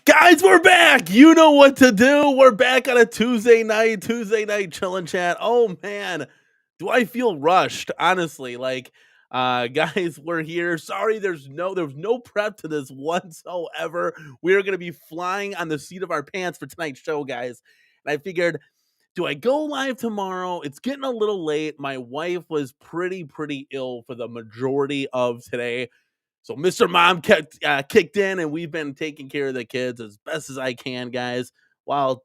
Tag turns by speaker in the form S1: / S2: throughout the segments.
S1: Guys, we're back. You know what to do. We're back on a Tuesday night chillin' chat. Oh man, do I feel rushed? Honestly, guys, we're here. Sorry, there was no prep to this whatsoever. We are gonna be flying on the seat of our pants for tonight's show, guys. And I figured, do I go live tomorrow? It's getting a little late. My wife was pretty ill for the majority of today. So Mr. Mom kicked in, and we've been taking care of the kids as best as I can, guys, while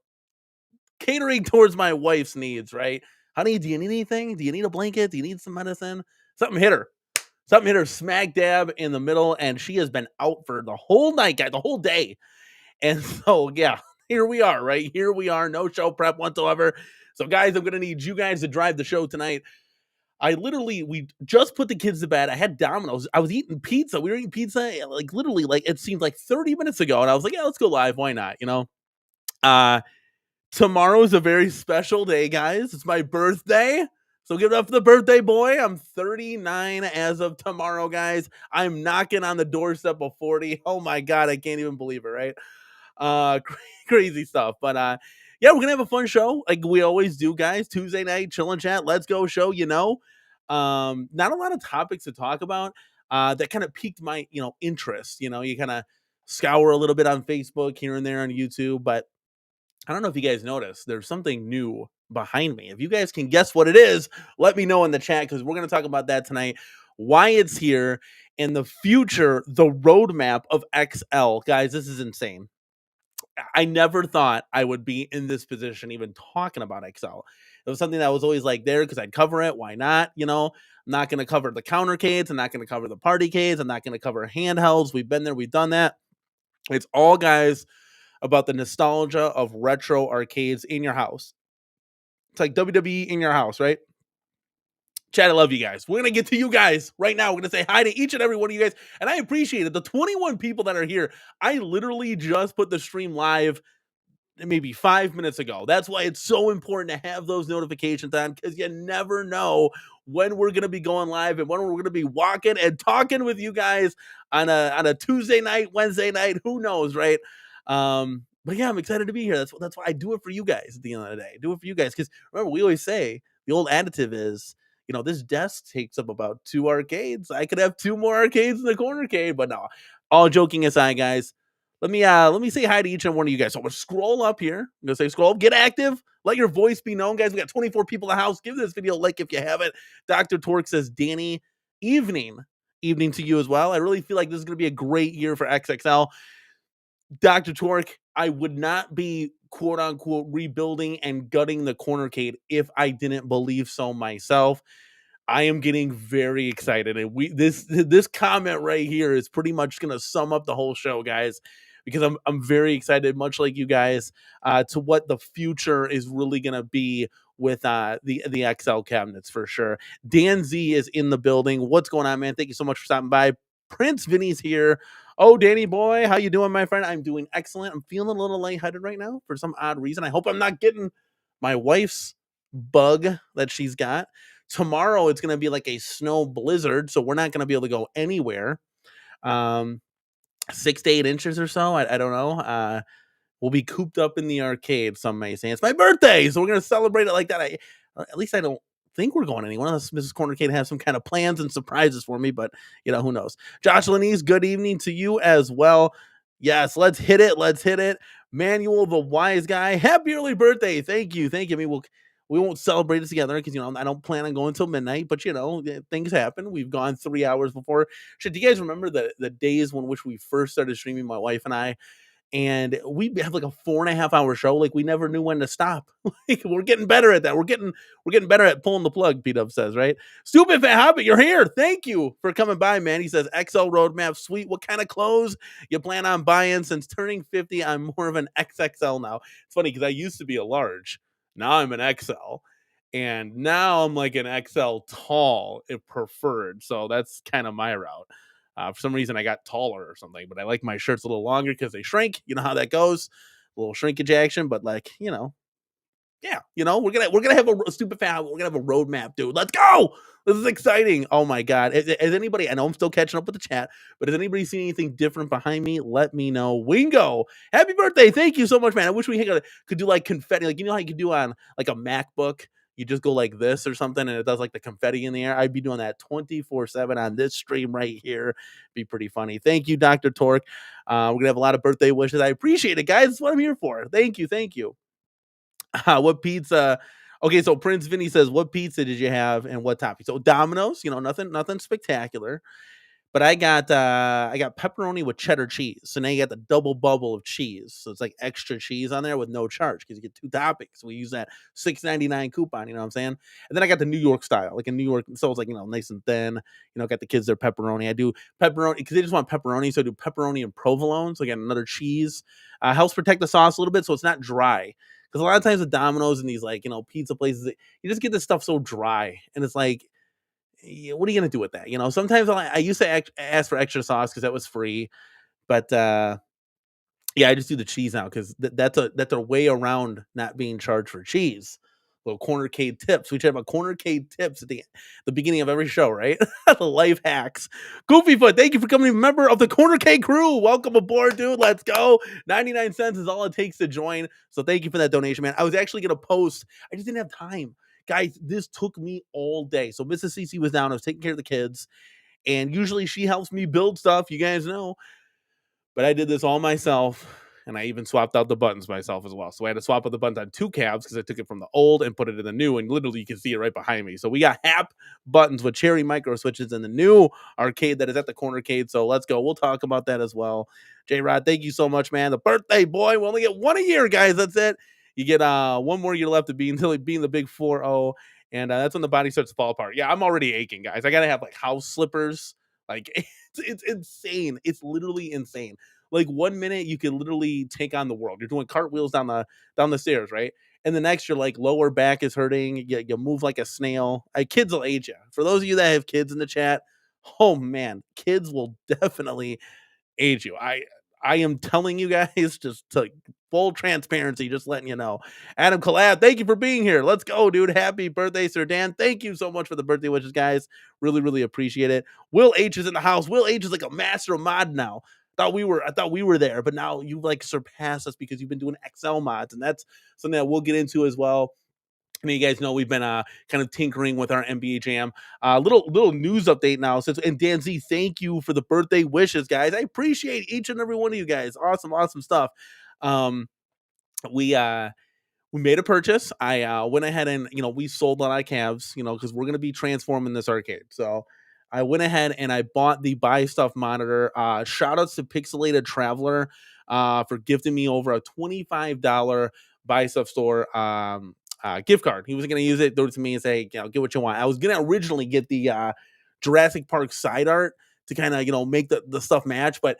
S1: catering towards my wife's needs, right? Honey, do you need anything? Do you need a blanket? Do you need some medicine? Something hit her. Something hit her smack dab in the middle, and she has been out for the whole night, guys, the whole day. And so, yeah, here we are, right? Here we are. No show prep whatsoever. So, guys, I'm going to need you guys to drive the show tonight. We just put the kids to bed. I had Domino's. I was eating pizza. We were eating pizza, it seemed like 30 minutes ago. And I was like, yeah, let's go live. Why not? Tomorrow's a very special day, guys. It's my birthday. So give it up for the birthday boy. I'm 39 as of tomorrow, guys. I'm knocking on the doorstep of 40. Oh my God. I can't even believe it, right? Crazy stuff. But, yeah, we're gonna have a fun show like we always do, guys. Tuesday night, chillin' chat, let's go show. Not a lot of topics to talk about. That kind of piqued my interest. You kind of scour a little bit on Facebook here and there on YouTube, but I don't know if you guys noticed. There's something new behind me. If you guys can guess what it is, let me know in the chat because we're gonna talk about that tonight. Why it's here in the future, the roadmap of XL, guys. This is insane. I never thought I would be in this position, even talking about XL. It was something that was always like there because I'd cover it. Why not? I'm not going to cover the CornerCades. I'm not going to cover the partycades. I'm not going to cover handhelds. We've been there. We've done that. It's all, guys, about the nostalgia of retro arcades in your house. It's like WWE in your house, right? Chad, I love you guys. We're going to get to you guys right now. We're going to say hi to each and every one of you guys. And I appreciate it. The 21 people that are here, I literally just put the stream live maybe 5 minutes ago. That's why it's so important to have those notifications on because you never know when we're going to be going live and when we're going to be walking and talking with you guys on a Tuesday night, Wednesday night. Who knows, right? But yeah, I'm excited to be here. That's why I do it for you guys at the end of the day. I do it for you guys because remember, we always say the old additive is, this desk takes up about 2 arcades. I could have 2 more arcades in the CornerCade, but no. All joking aside, guys, let me say hi to each and one of you guys. So I'm gonna scroll up here. I'm gonna say scroll, get active, let your voice be known, guys. We got 24 people in the house. Give this video a like if you haven't. Dr. Torque says, Danny, evening to you as well. I really feel like this is gonna be a great year for XXL. Dr. Torque, I would not be quote unquote rebuilding and gutting the CornerCade if I didn't believe so myself. I am getting very excited. And this comment right here is pretty much going to sum up the whole show, guys, because I'm very excited, much like you guys, to what the future is really going to be with the XL cabinets for sure. Dan Z is in the building. What's going on, man? Thank you so much for stopping by. Prince Vinny's here. Oh, Danny boy, how you doing, my friend? I'm doing excellent. I'm feeling a little lightheaded right now for some odd reason. I hope I'm not getting my wife's bug that she's got. Tomorrow it's gonna be like a snow blizzard, so we're not gonna be able to go anywhere. Um, 6 to 8 inches or so. I don't know. We'll be cooped up in the arcade. Some may say it's my birthday, so we're gonna celebrate it like that. At least I don't think we're going anywhere unless Mrs. CornerCade has some kind of plans and surprises for me. But who knows? Josh Lanise, good evening to you as well. Yes, let's hit it. Let's hit it. Manuel, the wise guy. Happy early birthday. Thank you. Thank you. I mean, we won't celebrate it together because I don't plan on going until midnight. But things happen. We've gone 3 hours before. Shit, do you guys remember the days when which we first started streaming? My wife and I, and we have like a 4.5 hour show. Like we never knew when to stop. Like we're getting better at that. We're getting better at pulling the plug. P Dub says, right? Stupid Fat Hobbit, you're here. Thank you for coming by, man. He says XL roadmap, sweet. What kind of clothes you plan on buying? Since turning 50, I'm more of an XXL now. It's funny because I used to be a large. Now I'm an XL. And now I'm like an XL tall, if preferred. So that's kind of my route. For some reason, I got taller or something, but I like my shirts a little longer because they shrink. You know how that goes, a little shrinkage action. But yeah, we're gonna have a stupid fat. We're gonna have a roadmap, dude. Let's go. This is exciting. Oh my god. Has anybody? I know I'm still catching up with the chat, but has anybody seen anything different behind me? Let me know. Wingo, happy birthday! Thank you so much, man. I wish we could do like confetti, like how you could do on like a MacBook. You just go like this or something, and it does like the confetti in the air. I'd be doing that 24/7 on this stream right here. Be pretty funny. Thank you, Dr. Torque. We're gonna have a lot of birthday wishes. I appreciate it, guys. That's what I'm here for. Thank you, thank you. What pizza? Okay, so Prince Vinny says, "What pizza did you have and what topping?" So Domino's, nothing spectacular. But I got pepperoni with cheddar cheese. So now you got the double bubble of cheese. So it's like extra cheese on there with no charge because you get two toppings. We use that $6.99 coupon, you know what I'm saying? And then I got the New York style, like in New York, so it's like, nice and thin. Got the kids their pepperoni. I do pepperoni because they just want pepperoni. So I do pepperoni and provolone. So I got another cheese. Helps protect the sauce a little bit so it's not dry. Because a lot of times with Domino's and these pizza places, you just get this stuff so dry. And it's like, yeah, what are you gonna do with that? Sometimes I used to ask for extra sauce because that was free, but yeah, I just do the cheese now because that's a way around not being charged for cheese. Little CornerCade tips. We should have a CornerCade tips at the beginning of every show, right? The life hacks. Goofyfoot, thank you for becoming a member of the CornerCade crew. Welcome aboard, dude. Let's go. 99 cents is all it takes to join. So thank you for that donation, man. I was actually gonna post. I just didn't have time. Guys, this took me all day. So Mrs. Cece was down. I was taking care of the kids. And usually she helps me build stuff. You guys know. But I did this all myself, and I even swapped out the buttons myself as well. So I had to swap out the buttons on two cabs because I took it from the old and put it in the new, and literally you can see it right behind me. So we got Hap buttons with cherry micro switches in the new arcade that is at the CornerCade. So let's go. We'll talk about that as well. J-Rod, thank you so much, man. The birthday boy. We only get one a year, guys. That's it. You get one more year left to be until being the big 4-0. And that's when the body starts to fall apart. Yeah, I'm already aching, guys. I got to have like house slippers. Like it's insane. It's literally insane. Like 1 minute you can literally take on the world. You're doing cartwheels down the stairs, right? And the next you're like lower back is hurting. You move like a snail. Kids will age you. For those of you that have kids in the chat, oh man, kids will definitely age you. I am telling you guys, just to full transparency, just letting you know. Adam Collab, thank you for being here. Let's go, dude. Happy birthday, Sir Dan. Thank you so much for the birthday wishes, guys. Really, really appreciate it. Will H is in the house. Will H is like a master of mod now. I thought we were there, but now you like surpassed us because you've been doing XL mods, and that's something that we'll get into as well. I mean, you guys know we've been kind of tinkering with our NBA Jam. Little news update now. And Dan Z, thank you for the birthday wishes, guys. I appreciate each and every one of you guys. Awesome stuff. We made a purchase. I went ahead and we sold a lot of calves, because we're gonna be transforming this arcade. So I went ahead and I bought the buy stuff monitor. Shout outs to Pixelated Traveler for gifting me over a $25 buy stuff store gift card. He was going to use it, throw it to me and say, get what you want. I was going to originally get the Jurassic Park side art to kind of, make the stuff match, but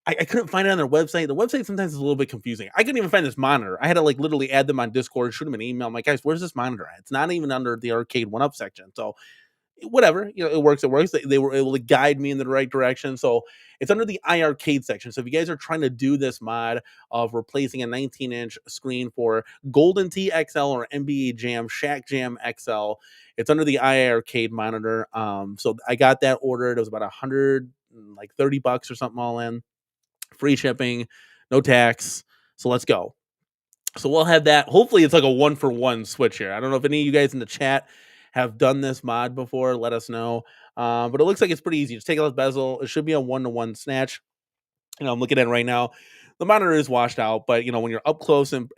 S1: I couldn't find it on their website. The website sometimes is a little bit confusing. I couldn't even find this monitor. I had to literally add them on Discord, shoot them an email. I'm like, guys, where's this monitor at? It's not even under the arcade 1-up section. So whatever, it works, they were able to guide me in the right direction. So it's under the iArcade section. So if you guys are trying to do this mod of replacing a 19-inch screen for Golden Tee XL or NBA Jam Shack Jam XL, it's under the iArcade monitor. So I got that ordered. It was about 100 like $30 or something all in, free shipping, no tax. So let's go. So we'll have that. Hopefully, it's like a 1-for-1 switch here. I don't know if any of you guys in the chat have done this mod before. Let us know. But it looks like it's pretty easy. Just take out the bezel. It should be a 1-to-1 snatch. I'm looking at it right now. The monitor is washed out, but when you're up close and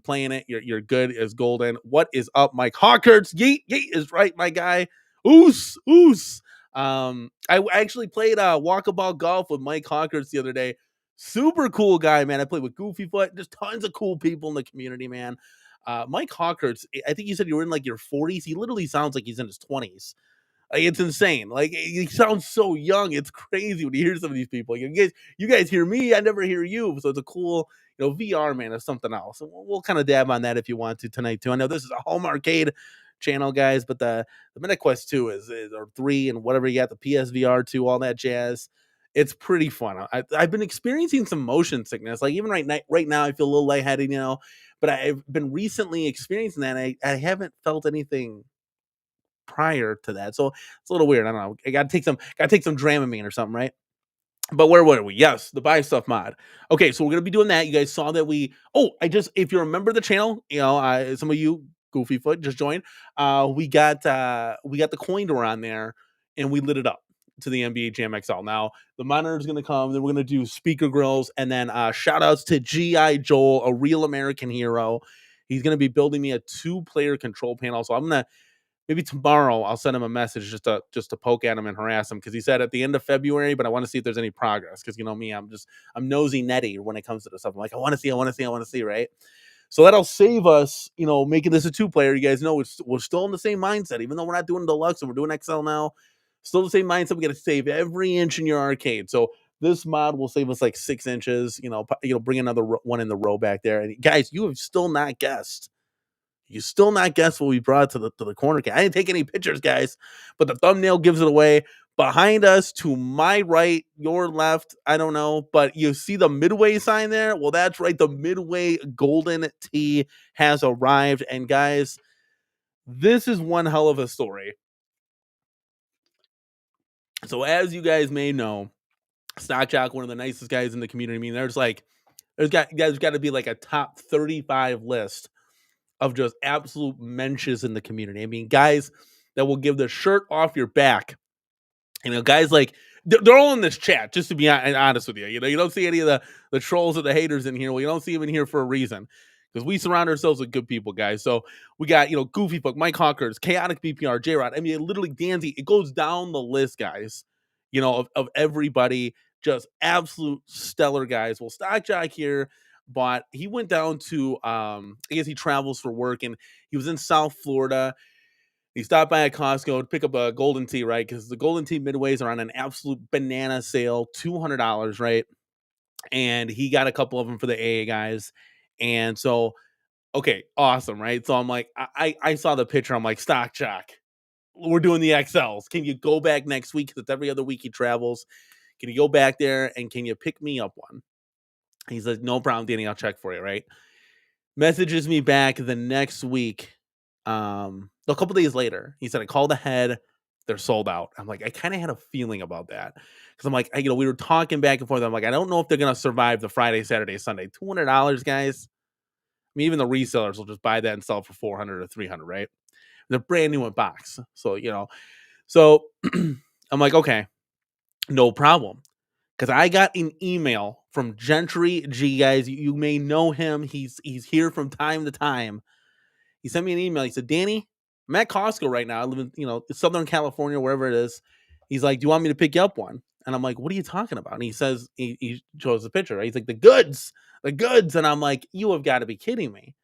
S1: playing it, you're good as golden. What is up, Mike Hawkers? Yeet, yeet is right, my guy. Oos, oos. I actually played walkabout golf with Mike Hawkers the other day. Super cool guy, man. I played with Goofy Foot. Just tons of cool people in the community, man. Mike Hawkers, I think you said you were in like your 40s. He literally sounds like he's in his 20s. Like, it's insane. Like, he sounds so young. It's crazy when you hear some of these people. You guys hear me. I never hear you. So it's a cool, VR, man, is something else. And we'll kind of dab on that if you want to tonight too. I know this is a home arcade channel, guys, but the Minute Quest 2 is or 3 and whatever you got, the PSVR 2, all that jazz. It's pretty fun. I've been experiencing some motion sickness. Like, even right now, I feel a little lightheaded, but I've been recently experiencing that. I haven't felt anything prior to that. So it's a little weird. I don't know. I gotta take some Dramamine or something, right? But where were we? Yes, the buy stuff mod. Okay, so we're gonna be doing that. You guys saw that if you remember the channel, some of you Goofy Foot just joined. We got the coin door on there and we lit it up to the NBA Jam XL. Now the monitor is gonna come, then we're gonna do speaker grills, and then shout outs to G.I. Joel, a real American hero. He's gonna be building me a 2-player control panel. So I'm gonna maybe tomorrow I'll send him a message just to poke at him and harass him, because he said at the end of February, but I want to see if there's any progress, because me, I'm nosy Nettie when it comes to this stuff. I'm like, I want to see, right? So that'll save us, making this a 2-player. You guys know we're still in the same mindset, even though we're not doing deluxe and we're doing XL now. Still the same mindset. We got to save every inch in your arcade. So this mod will save us like 6 inches. Bring another one in the row back there. And guys, you have still not guessed. You still not guess what we brought to the corner cade. I didn't take any pictures, guys, but the thumbnail gives it away. Behind us, to my right, your left, I don't know, but you see the Midway sign there? Well, that's right. The Midway Golden Tee has arrived. And guys, this is one hell of a story. So as you guys may know, Stock Jock, one of the nicest guys in the community. I mean, there's got to be like a top 35 list of just absolute mensches in the community. I mean, guys that will give the shirt off your back. Guys like, they're all in this chat, just to be honest with you. You don't see any of the trolls or the haters in here. Well, you don't see them in here for a reason, because we surround ourselves with good people, guys. So we got, Goofy Fuck, Mike Hawkers, Chaotic BPR, J-Rod. I mean, literally, Danzy. It goes down the list, guys, of everybody. Just absolute stellar guys. Well, Stock Jock here, but he went down to, I guess he travels for work, and he was in South Florida. He stopped by a Costco to pick up a Golden Tee, right? Because the Golden Tee Midways are on an absolute banana sale, $200, right? And he got a couple of them for the AA guys. And so, okay, awesome, right? So I'm like, I saw the picture. I'm like, Stock Jock, we're doing the XLs. Can you go back next week? Because it's every other week he travels. Can you go back there and can you pick me up one? He's like, no problem, Danny. I'll check for you, right? Messages me back the next week. A couple days later, he said, I called ahead. They're sold out. I'm like, I kind of had a feeling about that, because I'm like, we were talking back and forth. I'm like, I don't know if they're going to survive the Friday, Saturday, Sunday. $200, guys. I mean, even the resellers will just buy that and sell it for 400 or 300, right? They're brand new in box. So, so I'm like, okay, no problem. Because I got an email from Gentry G, guys. You may know him. He's here from time to time. He sent me an email. He said, Danny, I'm at Costco right now. I live in, Southern California, wherever it is. He's like, do you want me to pick you up one? And I'm like, what are you talking about? And he says, he shows the picture, right? He's like, the goods. And I'm like, you have got to be kidding me.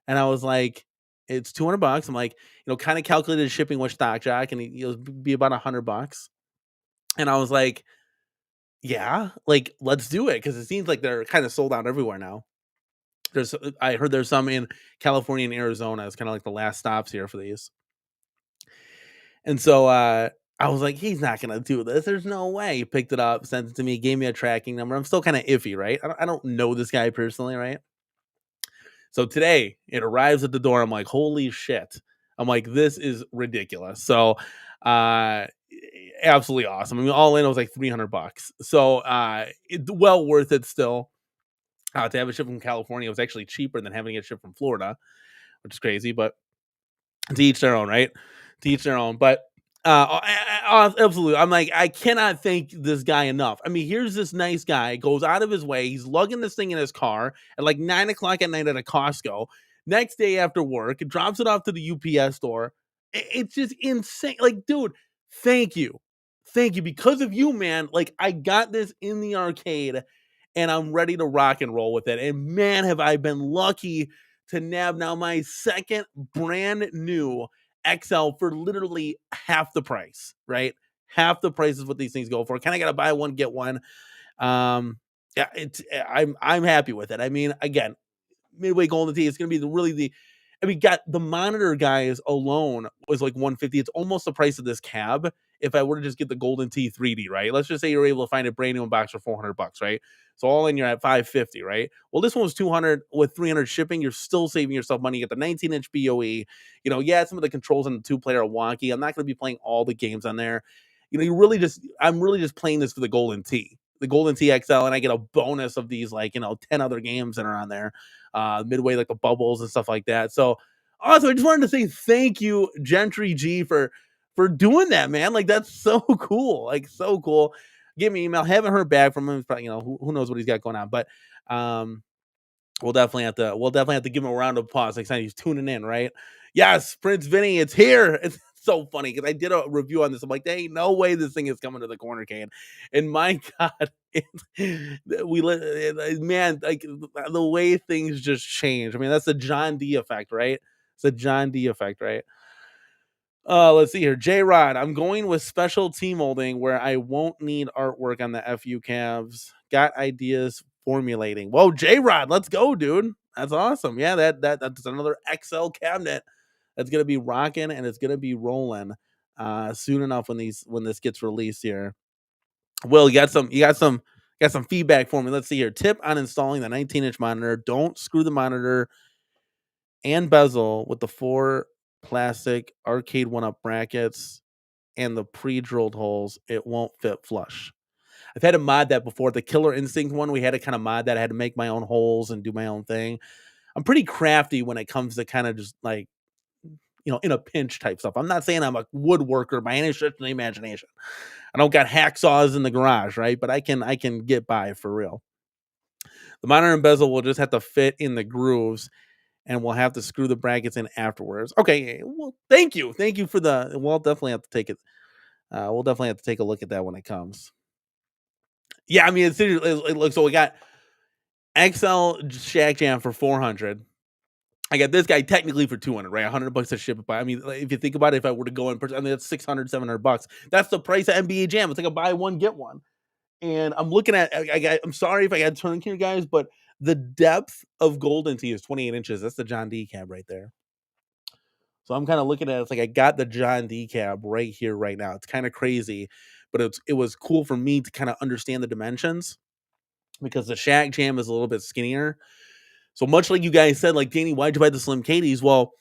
S1: And I was like, it's $200. I'm like, kind of calculated shipping with Stock Jock, and it'll be about $100. And I was like, yeah, like, let's do it. Cause it seems like they're kind of sold out everywhere now. I heard there's some in California and Arizona. It's kind of like the last stops here for these. And so I was like, he's not gonna do this. There's no way. He picked it up, sent it to me, gave me a tracking number. I'm still kind of iffy, right? I don't know this guy personally, right? So today it arrives at the door. I'm like, holy shit. I'm like, this is ridiculous. So uh absolutely awesome. I mean, all in it was like $300. So well worth it still. To have it shipped from California, it was actually cheaper than having it shipped from Florida, which is crazy, but to each their own, right? To each their own. But absolutely, I'm like, I cannot thank this guy enough. I mean, here's this nice guy, goes out of his way, he's lugging this thing in his car at like 9 o'clock at night at a Costco. Next day after work, drops it off to the UPS store. It's just insane. Like, dude, thank you. Thank you. Because of you, man, like I got this in the arcade and I'm ready to rock and roll with it. And man, have I been lucky to nab now my second brand new XL for literally half the price, right? Half the price is what these things go for. Kind of got to buy one, get one. Yeah, I'm happy with it. I mean, again, Midway Golden Tee is going to be the I mean, got the monitor guys alone was like 150. It's almost the price of this cab if I were to just get the Golden Tee 3D, right? Let's just say you're able to find a brand new box for $400, right? So all in, you're at 550, right? Well, this one was 200 with 300 shipping. You're still saving yourself money. You get the 19-inch BOE. You know, yeah, some of the controls on the two-player are wonky. I'm not going to be playing all the games on there. You know, I'm really just playing this for the Golden Tee. The Golden Tee XL, and I get a bonus of these, like, 10 other games that are on there. Midway, like the bubbles and stuff like that. So also, I just wanted to say thank you, Gentry G, for doing that, man. Like, that's so cool. Like, so cool. Give me an email. Haven't heard back from him. Probably, who knows what he's got going on. But um, we'll definitely have to give him a round of applause. Like he's tuning in, right? Yes, Prince Vinny, it's here. It's so funny because I did a review on this. I'm like, there ain't no way this thing is coming to the CornerCade. And my God, man, like the way things just change. I mean, that's the John D effect, right? It's the John D effect, right? Let's see here. J Rod, I'm going with special team molding where I won't need artwork on the FU calves. Got ideas formulating. Whoa, J Rod, let's go, dude. That's awesome. Yeah, that's another XL cabinet that's gonna be rocking and it's gonna be rolling soon enough when this gets released here. Will, you got some feedback for me. Let's see here. Tip on installing the 19-inch monitor. Don't screw the monitor and bezel with the four plastic arcade one-up brackets and the pre-drilled holes. It won't fit flush. I've had to mod that before. The Killer Instinct one, we had to kind of mod that. I had to make my own holes and do my own thing. I'm pretty crafty when it comes to kind of just like, in a pinch type stuff. I'm not saying I'm a woodworker by any stretch of the imagination. I don't got hacksaws in the garage, right? But I can get by for real. The monitor and bezel will just have to fit in the grooves and we'll have to screw the brackets in afterwards. Okay, well, thank you for the. We'll definitely have to take it. We'll definitely have to take a look at that when it comes. Yeah, I mean, it looks. So we got XL Shack Jam for 400. I got this guy technically for 200, right? $100 to ship it by. I mean, if you think about it, if I were to go in person, I mean, that's 600, $700. That's the price of NBA Jam. It's like a buy one get one. And I'm looking at. I'm sorry if I got turned here, guys, but the depth of Golden Tee is 28 inches. That's the John D cab right there. So I'm kind of looking at it, it's like I got the John D cab right here, right now. It's kind of crazy, but it was cool for me to kind of understand the dimensions because the Shack Jam is a little bit skinnier. So much like you guys said, like, Danny, why'd you buy the Slim Katie's? Well,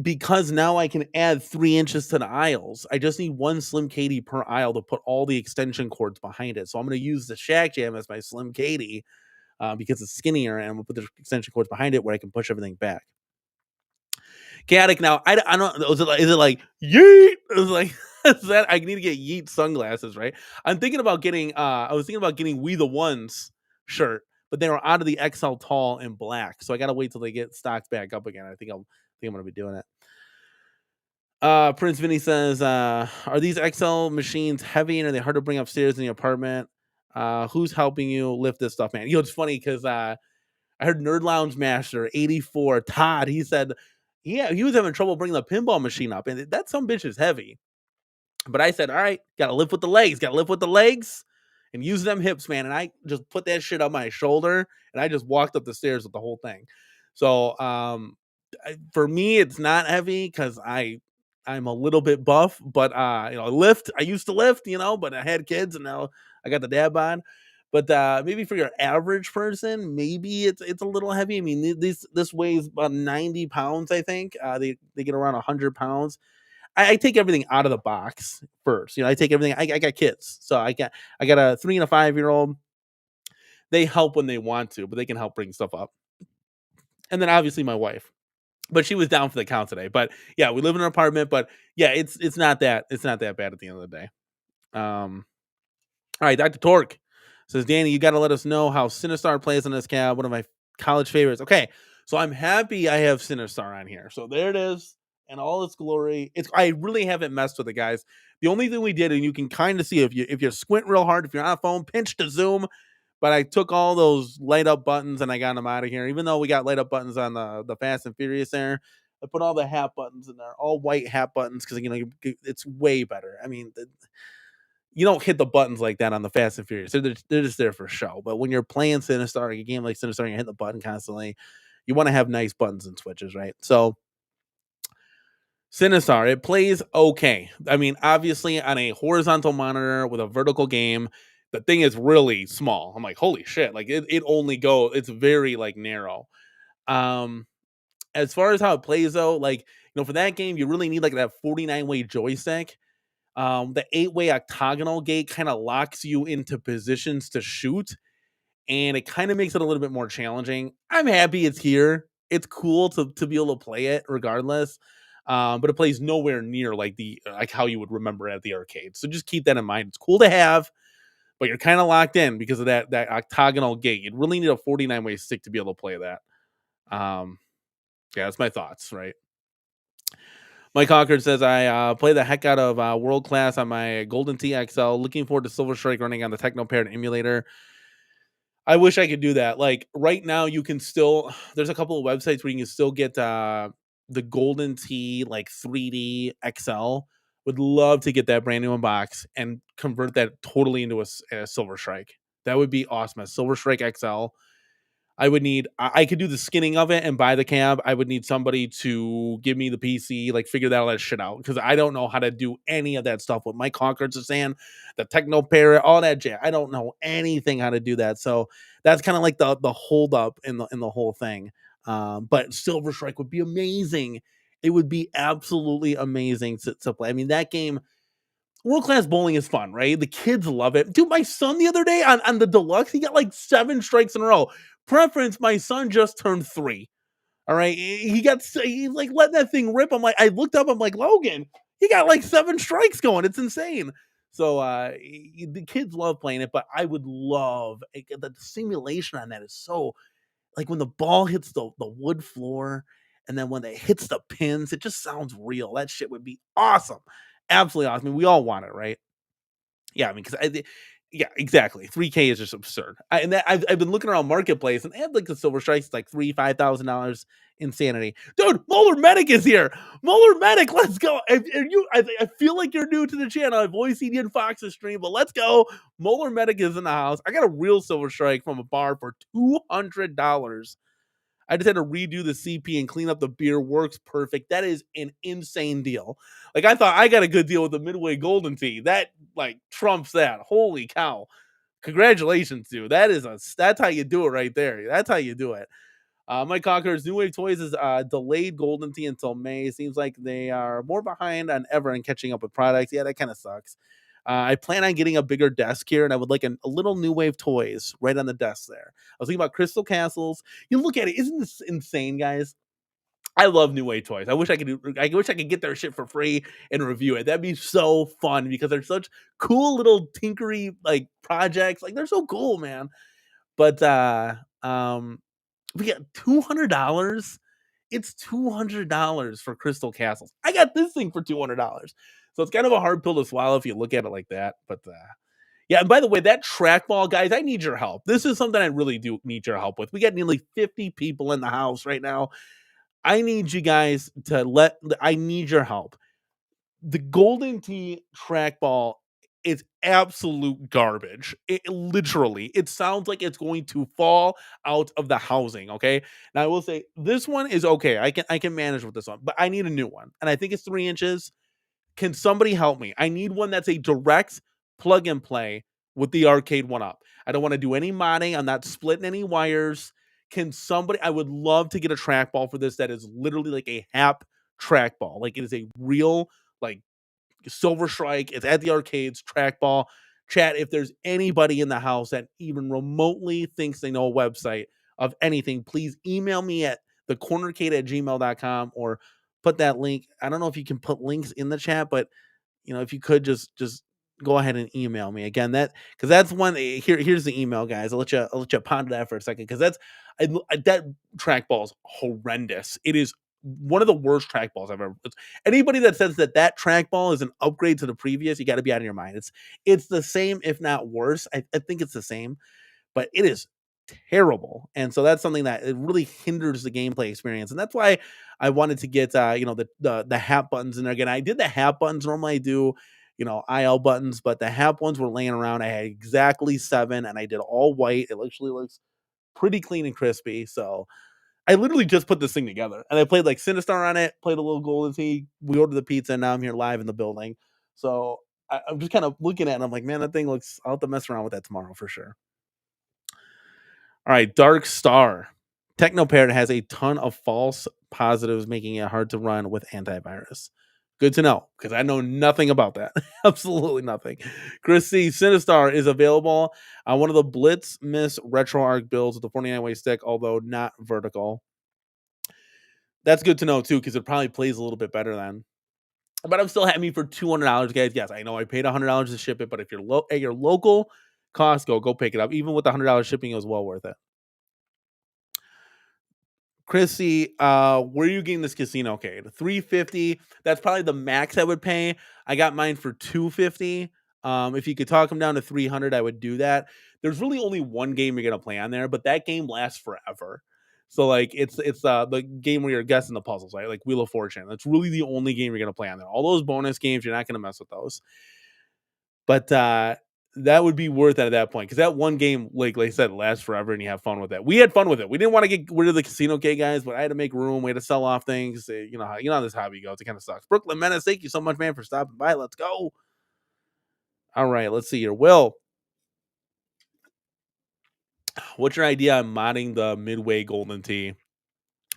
S1: because now I can add 3 inches to the aisles. I just need one Slim Katie per aisle to put all the extension cords behind it. So I'm going to use the Shack Jam as my Slim Katie because it's skinnier, and I'm going to put the extension cords behind it where I can push everything back. Chaotic now. I don't. Is it like yeet? It was like that. I need to get yeet sunglasses, right? I'm thinking about getting. I was thinking about getting We the Ones shirt, but they were out of the XL tall in black, so I gotta wait till they get stocked back up again. I think I'm gonna be doing it. Prince Vinny says, "Are these XL machines heavy and are they hard to bring upstairs in the apartment? Who's helping you lift this stuff, man? It's funny because I heard Nerd Lounge Master 84 Todd. He said, yeah, he was having trouble bringing the pinball machine up, and that some bitch is heavy. But I said, all right, gotta lift with the legs, and use them hips, man. And I just put that shit on my shoulder, and I just walked up the stairs with the whole thing. So for me, it's not heavy because I'm a little bit buff, but lift. I used to lift, but I had kids and now I got the dad bod. But maybe for your average person, maybe it's a little heavy. I mean, this weighs about 90 pounds, I think. They get around 100 pounds. I take everything out of the box first. I take everything. I got kids, so I got a 3 and a 5 year old. They help when they want to, but they can help bring stuff up. And then obviously my wife, but she was down for the count today. But yeah, we live in an apartment, but yeah, it's not that bad at the end of the day. All right, Dr. Torque says, Danny, you got to let us know how Sinistar plays on this cab. One of my college favorites. Okay, so I'm happy I have Sinistar on here. So there it is in all its glory. I really haven't messed with it, guys. The only thing we did, and you can kind of see if you squint real hard, if you're on a phone, pinch to zoom. But I took all those light up buttons and I got them out of here. Even though we got light up buttons on the Fast and Furious there, I put all the hat buttons in there, all white hat buttons, because it's way better. I mean, you don't hit the buttons like that on the Fast and Furious. They're just there for show. But when you're playing Sinistar, a game like Sinistar, and you hit the button constantly, you want to have nice buttons and switches, right? So Sinistar, it plays okay. I mean, obviously on a horizontal monitor with a vertical game, the thing is really small. I'm like, holy shit! Like it only it's very like narrow. Um, as far as how it plays though, like for that game, you really need like that 49-way joystick. The 8-way octagonal gate kind of locks you into positions to shoot, and it kind of makes it a little bit more challenging. I'm happy it's here. It's cool to be able to play it regardless. But it plays nowhere near like how you would remember at the arcade. So just keep that in mind. It's cool to have, but you're kind of locked in because of that octagonal gate. You'd really need a 49-way stick to be able to play that. Yeah, that's my thoughts, right? Mike Concord says, I play the heck out of World Class on my Golden Tee XL. Looking forward to Silver Strike running on the Techno Paired emulator. I wish I could do that. Like right now, you can still, there's a couple of websites where you can still get the Golden Tee like 3D XL. Would love to get that brand new unbox and convert that totally into a Silver Strike. That would be awesome. A Silver Strike XL. I could do the skinning of it and buy the cab. I would need somebody to give me the PC, like figure all that shit out, because I don't know how to do any of that stuff. What Mike Concord's is saying, the Techno Parrot, all that jam. I don't know anything how to do that. So that's kind of like the hold up in the whole thing. But Silver Strike would be amazing. It would be absolutely amazing to play. I mean, that game, World Class Bowling is fun, right? The kids love it. Dude, my son the other day on the deluxe, he got like 7 strikes in a row. Preference, my son just turned 3. All right. He's like letting that thing rip. I looked up, I'm like, Logan, he got like 7 strikes going. It's insane. So the kids love playing it, but I would love the simulation on that is so like when the ball hits the wood floor and then when it hits the pins, it just sounds real. That shit would be awesome. Absolutely awesome. I mean, we all want it, right? Yeah, I mean, yeah, exactly. 3K is just absurd. I've been looking around Marketplace and they have like the Silver Strikes, like $3,000-$5,000 insanity. Dude, Molar Medic is here. Molar Medic, let's go. I feel like you're new to the channel. I've always seen you in Fox's stream, but let's go. Molar Medic is in the house. I got a real Silver Strike from a bar for $200. I just had to redo the CP and clean up the beer. Works perfect. That is an insane deal. Like I thought I got a good deal with the Midway Golden Tee. That like trumps that. Holy cow. Congratulations, dude. That's how you do it right there. That's how you do it. Mike Conqueror's New Wave Toys is delayed Golden Tee until May. Seems like they are more behind on ever in catching up with products. Yeah, that kind of sucks. I plan on getting a bigger desk here, and I would like a little New Wave Toys right on the desk there. I was thinking about Crystal Castles. You look at it, isn't this insane, guys? I love New Wave Toys. I wish I could get their shit for free and review it. That'd be so fun because they're such cool little tinkery like projects. Like they're so cool, man. But we got $200. It's $200 for Crystal Castles. I got this thing for $200. So it's kind of a hard pill to swallow if you look at it like that. But yeah, and by the way, that trackball, guys, I need your help. This is something I really do need your help with. We got nearly 50 people in the house right now. I need you guys I need your help. The Golden Tee trackball is absolute garbage. It sounds like it's going to fall out of the housing. Okay. Now I will say this one is okay. I can manage with this one, but I need a new one. And I think it's 3 inches. Can somebody help me? I need one that's a direct plug and play with the arcade one up. I don't want to do any modding. I'm not splitting any wires. Can somebody, I would love to get a trackball for this that is literally like a Hap trackball. Like it is a real, like, Silver Strike. It's at the arcades, trackball. Chat, if there's anybody in the house that even remotely thinks they know a website of anything, please email me at thecornercade@gmail.com or put that link. I don't know if you can put links in the chat, but if you could just go ahead and email me again. That because that's one. Here's the email, guys. I'll let you ponder that for a second because that trackball is horrendous. It is one of the worst trackballs I've ever. Anybody that says that trackball is an upgrade to the previous, you got to be out of your mind. It's the same, if not worse. I think it's the same, but it is terrible. And so that's something that it really hinders the gameplay experience. And that's why I wanted to get the Hap buttons in there again. I did the Hap buttons. Normally I do, IL buttons, but the Hap ones were laying around. I had exactly 7 and I did all white. It actually looks pretty clean and crispy. So I literally just put this thing together and I played like Sinistar on it, played a little Golden Tee. We ordered the pizza and now I'm here live in the building. So I'm just kind of looking at it and I'm like, man, that thing looks, I'll have to mess around with that tomorrow for sure. All right, Dark Star. Technoparrot has a ton of false positives, making it hard to run with antivirus. Good to know, because I know nothing about that. Absolutely nothing. Chris C. Sinistar is available on one of the Blitz Miss Retro Arc builds with the 49-way stick, although not vertical. That's good to know, too, because it probably plays a little bit better then. But I'm still happy for $200, guys. Yes, I know I paid $100 to ship it, but if you're at your local Costco, go pick it up. Even with the $100 shipping, it was well worth it. Chrissy, where are you getting this casino cade? $350. That's probably the max I would pay. I got mine for $250. If you could talk them down to $300, I would do that. There's really only one game you're gonna play on there, but that game lasts forever. So like it's the game where you're guessing the puzzles, right? Like Wheel of Fortune. That's really the only game you're gonna play on there. All those bonus games, you're not gonna mess with those. But that would be worth it at that point because that one game, like I said, lasts forever and you have fun with it. We had fun with it. We didn't want to get rid of the casino K guys, but I had to make room. We had to sell off things. You know how this hobby goes. It kind of sucks. Brooklyn Menace, thank you so much, man, for stopping by. Let's go. All right, let's see here. Will, what's your idea on modding the Midway Golden Tee?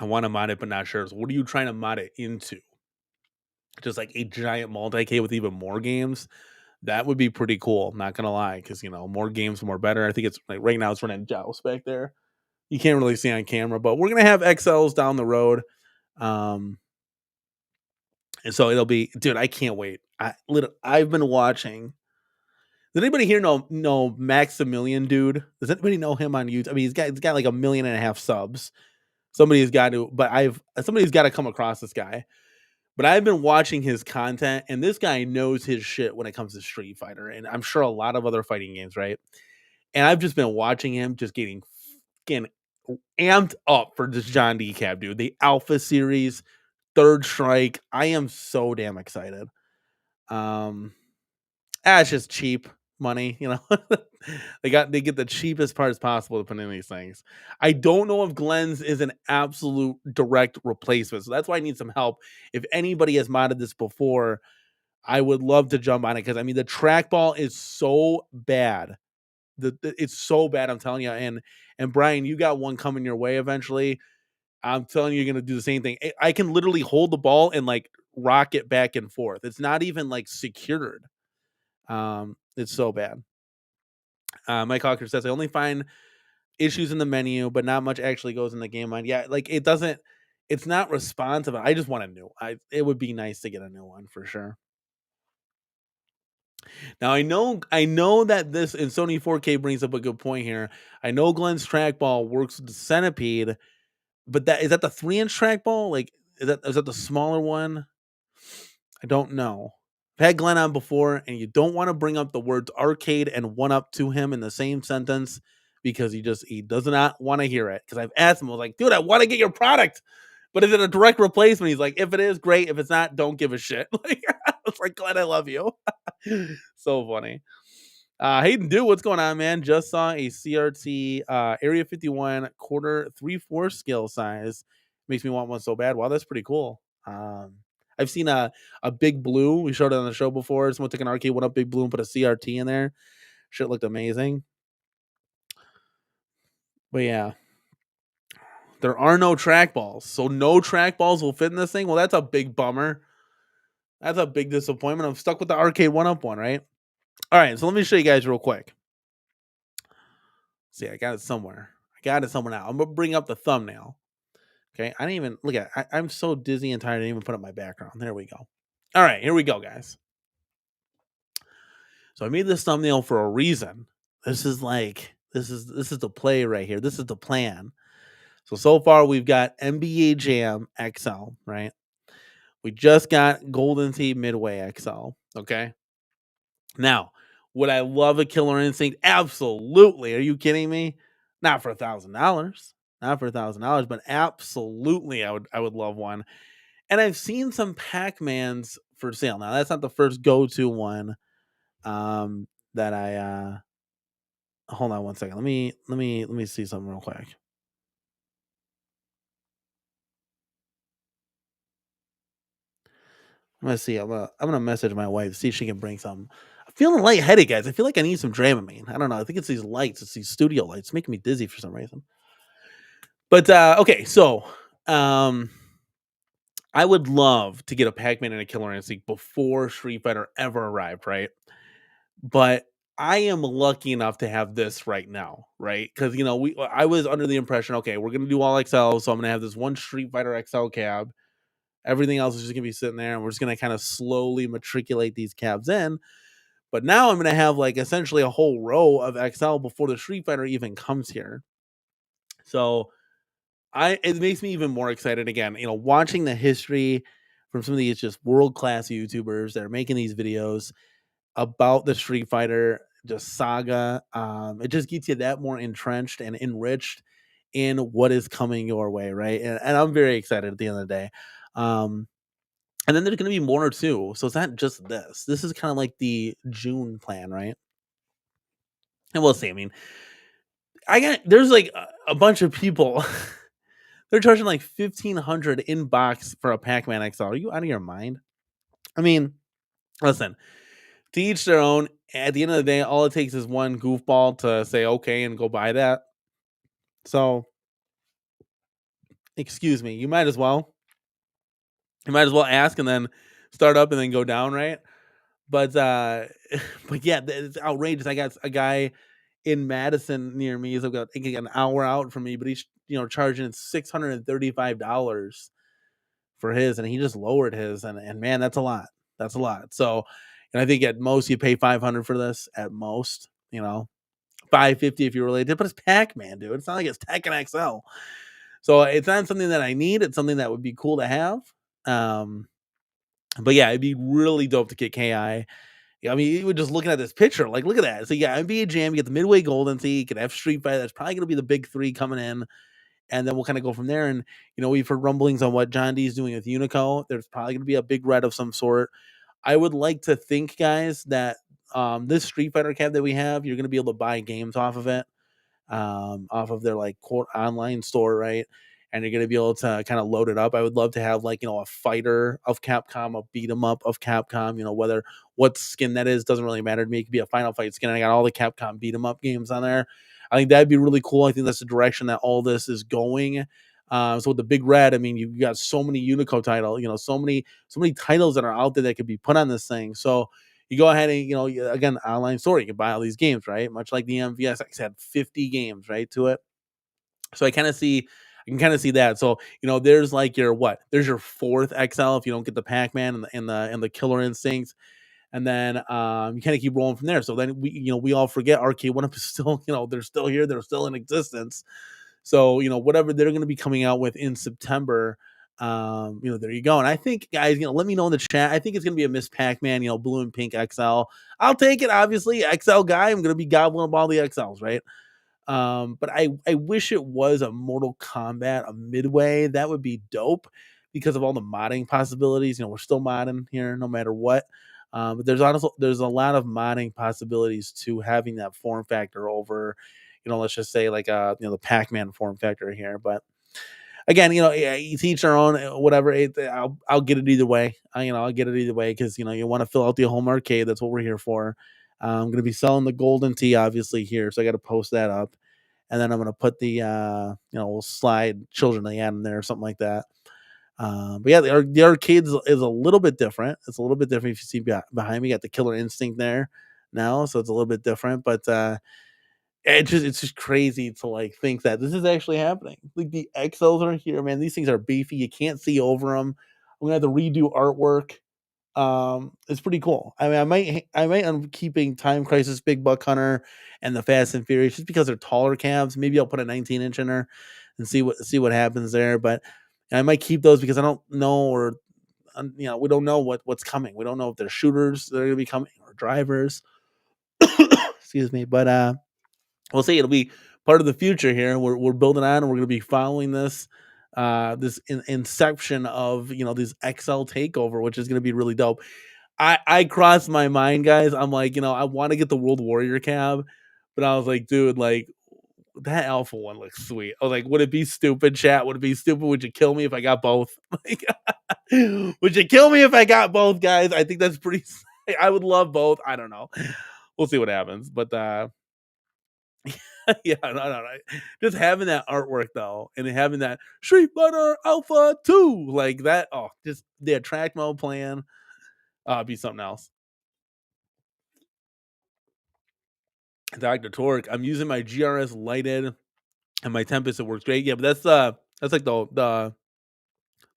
S1: I want to mod it, but not sure. So what are you trying to mod it into? Just like a giant multi-K with even more games? That would be pretty cool. Not gonna lie, because more games, more better. I think it's like right now it's running Joust back there. You can't really see on camera, but we're gonna have XLs down the road. And so it'll be, dude, I can't wait. I've been watching. Does anybody here know Maximilian, dude? Does anybody know him on YouTube? I mean, he's got like 1.5 million subs. Somebody's got to come across this guy. But I've been watching his content, and this guy knows his shit when it comes to Street Fighter, and I'm sure a lot of other fighting games, right? And I've just been watching him just getting amped up for this John Decap, dude. The Alpha series, Third Strike. I am so damn excited. It's just cheap money, they get the cheapest parts possible to put in these things. I don't know if Glenn's is an absolute direct replacement, so that's why I need some help. If anybody has modded this before, I would love to jump on it because I mean the trackball is so bad. It's so bad, I'm telling you. And Brian, you got one coming your way eventually. I'm telling you, you're gonna do the same thing. I can literally hold the ball and like rock it back and forth. It's not even like secured. It's so bad. Mike Hawker says I only find issues in the menu, but not much actually goes in the game mind. Yeah, like it's not responsive. I just want a new. It would be nice to get a new one for sure. Now I know that this and Sony 4K brings up a good point here. I know Glenn's trackball works with the Centipede, but is that the 3-inch trackball? Like is that the smaller one? I don't know. I've had Glenn on before, and you don't want to bring up the words arcade and 1-up to him in the same sentence because he does not want to hear it. Because I've asked him, I was like, dude, I want to get your product, but is it a direct replacement? He's like, if it is, great. If it's not, don't give a shit. Like, it's like, Glenn, I love you. So funny. Hayden, dude, what's going on, man? Just saw a CRT Area 51 quarter 3/4 scale size. Makes me want one so bad. Wow, that's pretty cool. I've seen a big blue. We showed it on the show before. Someone took an arcade one up big blue and put a CRT in there. Shit looked amazing. But yeah, there are no trackballs, so no trackballs will fit in this thing. Well, that's a big bummer. That's a big disappointment. I'm stuck with the arcade one up one, right? All right, so let me show you guys real quick. See, I got it somewhere. Now. I'm gonna bring up the thumbnail. Okay, I didn't even look at it. I'm so dizzy and tired. I didn't even put up my background. There we go. All right, here we go, guys. So I made this thumbnail for a reason. This is the play right here. This is the plan. So far we've got NBA Jam XL, right? We just got Golden Tee Midway XL. Okay. Now, would I love a Killer Instinct? Absolutely. Are you kidding me? Not for $1,000. Not for $1,000, but absolutely I would love one. And I've seen some Pac-Mans for sale. Now, that's not the first go-to one that I hold on one second. Let me see something real quick. I'm gonna see. I'm gonna message my wife, see if she can bring some. I'm feeling lightheaded, guys. I feel like I need some Dramamine. I don't know. I think it's these lights. It's these studio lights making me dizzy for some reason. But okay, so I would love to get a Pac-Man and a Killer Instinct before Street Fighter ever arrived, right? But I am lucky enough to have this right now, right? Because I was under the impression, okay, we're gonna do all XL, so I'm gonna have this one Street Fighter XL cab. Everything else is just gonna be sitting there, and we're just gonna kind of slowly matriculate these cabs in. But now I'm gonna have like essentially a whole row of XL before the Street Fighter even comes here. So it makes me even more excited again. Watching the history from some of these just world class YouTubers that are making these videos about the Street Fighter just saga. It just gets you that more entrenched and enriched in what is coming your way, right? And I'm very excited at the end of the day. And then there's going to be more too. So it's not just this. This is kind of like the June plan, right? And we'll see. I mean, there's like a bunch of people. They're charging like $1,500 in box for a Pac-Man XL. Are you out of your mind? I mean, listen, to each their own. At the end of the day, all it takes is one goofball to say okay and go buy that. So, excuse me, you might as well ask and then start up and then go down, right? But but yeah, it's outrageous. I got a guy in Madison near me. He's about an hour out from me, but he's charging $635 for his, and he just lowered his, and man, that's a lot. That's a lot. So, and I think at most you pay $500 for this. At most, $550 if you're related. But it's Pac-Man, dude. It's not like it's Tekken XL. So it's not something that I need. It's something that would be cool to have. But yeah, it'd be really dope to get KI. I mean, even just looking at this picture, like, look at that. So, yeah, NBA Jam, you get the Midway Golden Tee, you can have Street Fighter. That's probably going to be the big three coming in. And then we'll kind of go from there. And, we've heard rumblings on what John D is doing with Unico. There's probably going to be a big red of some sort. I would like to think, guys, that this Street Fighter cab that we have, you're going to be able to buy games off of it, off of their like online store, right? And you're going to be able to kind of load it up. I would love to have like, a fighter of Capcom, a beat 'em up of Capcom, whether what skin that is doesn't really matter to me. It could be a Final Fight skin. I got all the Capcom beat 'em up games on there. I think that'd be really cool. I think that's the direction that all this is going. So with the big red, I mean, you've got so many Unico titles, so many titles that are out there that could be put on this thing. So you go ahead and, again, online store, you can buy all these games, right? Much like the MVSX had 50 games, right, to it. So I can kind of see that. So, there's like there's your fourth XL if you don't get the Pac-Man and the Killer Instincts. And then you kind of keep rolling from there. So then we all forget Arcade One Up is still, they're still here, they're still in existence. So, whatever they're going to be coming out with in September, there you go. And I think, guys, let me know in the chat. I think it's going to be a Miss Pac-Man, blue and pink XL. I'll take it, obviously. XL guy. I'm going to be gobbling up all the XLs, right? But I wish it was a Mortal Kombat, a Midway. That would be dope because of all the modding possibilities. We're still modding here no matter what. But there's a lot of modding possibilities to having that form factor over, let's just say like the Pac-Man form factor here. But again, you teach our own, whatever. I'll get it either way. I'll get it either way because you want to fill out the home arcade. That's what we're here for. I'm going to be selling the Golden Tee obviously here, so I got to post that up, and then I'm going to put the we'll slide Children of the Atom there or something like that. But yeah, the arcade is a little bit different. It's a little bit different. If you see behind me, got the Killer Instinct there now, so it's a little bit different. But it's just crazy to like think that this is actually happening. Like the XLs are here, man. These things are beefy. You can't see over them. I'm gonna have to redo artwork. It's pretty cool. I mean, I might end up keeping Time Crisis, Big Buck Hunter, and the Fast and Furious just because they're taller cabs. Maybe I'll put a 19-inch in there and see what happens there. But I might keep those because I don't know, or we don't know what's coming. We don't know if they're shooters that are gonna be coming or drivers. Excuse me, but we'll see. It'll be part of the future here. We're building on, and we're going to be following this inception of this XL takeover, which is going to be really dope. I crossed my mind, guys. I'm like, I want to get the World Warrior cab, but I was like, dude, like that Alpha one looks sweet. I was like, would it be stupid, chat? Would it be stupid? Would you kill me if I got both? Like, would you kill me if I got both, guys? I think that's pretty. I would love both. I don't know. We'll see what happens, but yeah, no. Just having that artwork though, and having that Street Fighter Alpha 2, like that. Oh, just the attract mode plan, be something else. Dr. Torque, I'm using my GRS lighted and my Tempest. It works great. Yeah, but that's like the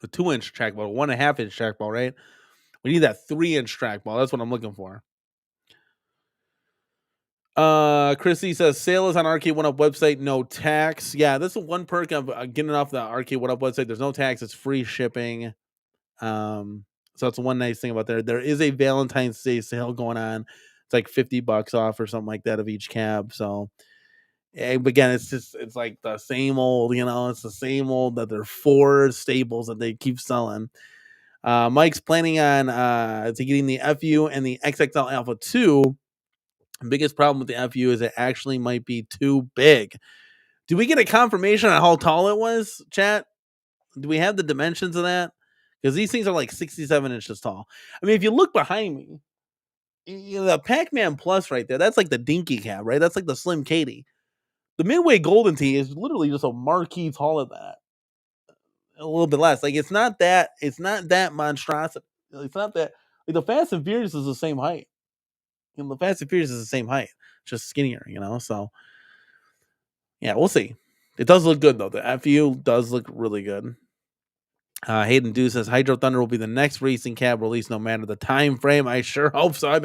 S1: 2-inch trackball, 1.5-inch trackball, right? We need that 3-inch trackball. That's what I'm looking for. Chrissy says sale is on Arcade One Up website, no tax. Yeah, this is one perk of getting off the Arcade One Up website. There's no tax, it's free shipping. So that's one nice thing about there. There is a Valentine's Day sale going on. It's like $50 off or something like that of each cab. So again, it's like the same old, it's the same old that they're 4 staples that they keep selling. Mike's planning on getting the FU and the XXL Alpha 2. Biggest problem with the FU is it actually might be too big. Do we get a confirmation on how tall it was, chat? Do we have the dimensions of that? Because these things are like 67 inches tall. I mean, if you look behind me, the Pac-Man Plus right there, that's like the dinky cab, right? That's like the Slim Katie. The Midway Golden Tee is literally just a marquee taller than that. A little bit less. Like it's not that monstrosity. It's not that like the Fast and Furious is the same height. The Fast and Furious is the same height, just skinnier, so yeah, we'll see. It does look good though. The FU does look really good. Hayden Dew says Hydro Thunder will be the next racing cab release, no matter the time frame. I sure hope so. I've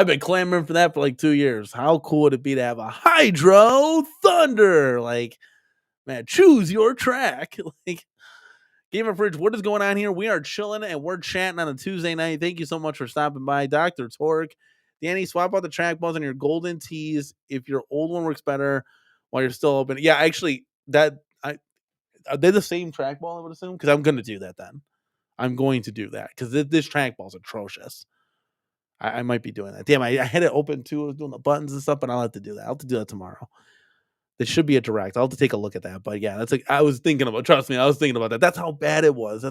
S1: been clamoring for that for like 2 years. How cool would it be to have a Hydro Thunder? Like, man, choose your track. Like, Gamer Fridge, what is going on here? We are chilling and we're chatting on a Tuesday night. Thank you so much for stopping by, Dr. Torque. Danny, swap out the track balls on your Golden Tees if your old one works better while you're still open. Yeah, actually, are they the same trackball, I would assume? Because I'm going to do that then. I'm going to do that because this trackball is atrocious. I might be doing that. Damn, I had it open too. I was doing the buttons and stuff, but I'll have to do that. I'll have to do that tomorrow. It should be a direct. I'll have to take a look at that. But yeah, that's like I was thinking about. Trust me, I was thinking about that. That's how bad it was.